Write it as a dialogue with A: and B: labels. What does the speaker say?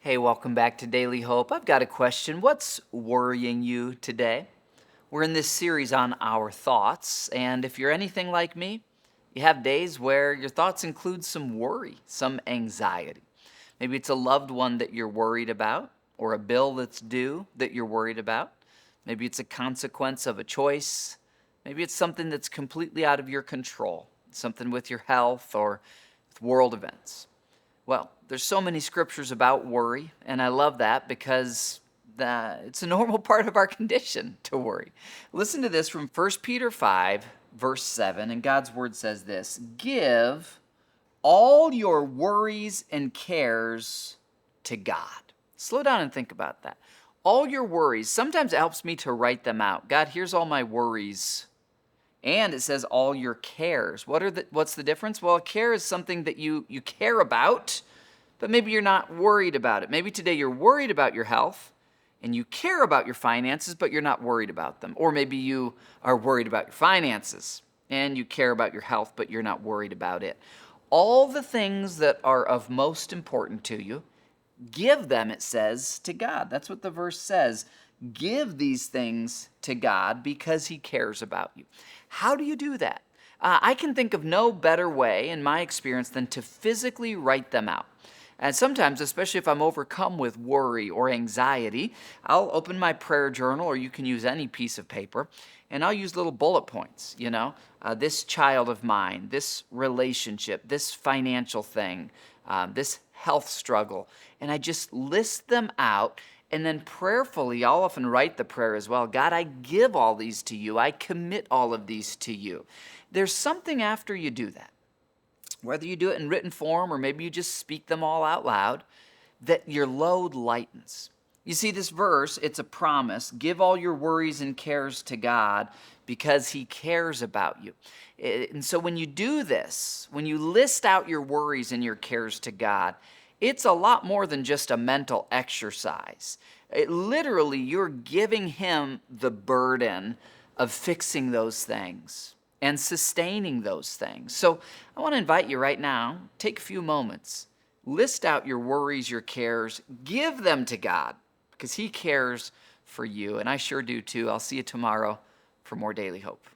A: Hey, welcome back to Daily Hope. I've got a question. What's worrying you today? We're in this series on our thoughts, and if you're anything like me, you have days where your thoughts include some worry, some anxiety. Maybe it's a loved one that you're worried about, or a bill that's due that you're worried about. Maybe it's a consequence of a choice. Maybe it's something that's completely out of your control, something with your health or with world events. Well, there's so many scriptures about worry, and I love that because it's a normal part of our condition to worry. Listen to this from 1 Peter 5, verse 7, and God's word says this: Give all your worries and cares to God. Slow down and think about that. All your worries. Sometimes it helps me to write them out. God, here's all my worries. And it says all your cares. What's the difference? Well, a care is something that you care about, but maybe you're not worried about it. Maybe today you're worried about your health and you care about your finances, but you're not worried about them. Or maybe you are worried about your finances and you care about your health, but you're not worried about it. All the things that are of most importance to you, give them, it says, to God. That's what the verse says. Give these things to God because He cares about you. How do you do that? I can think of no better way, in my experience, than to physically write them out. And sometimes, especially if I'm overcome with worry or anxiety, I'll open my prayer journal, or you can use any piece of paper, and I'll use little bullet points, this child of mine, this relationship, this financial thing, this health struggle. And I just list them out. And then prayerfully, I'll often write the prayer as well. God, I give all these to you. I commit all of these to you. There's something after you do that, whether you do it in written form or maybe you just speak them all out loud, that your load lightens. You see, this verse, it's a promise. Give all your worries and cares to God because He cares about you. And so when you do this, when you list out your worries and your cares to God, it's a lot more than just a mental exercise. Literally, you're giving Him the burden of fixing those things and sustaining those things. So I want to invite you right now, take a few moments, list out your worries, your cares, give them to God because He cares for you, and I sure do too. I'll see you tomorrow for more Daily Hope.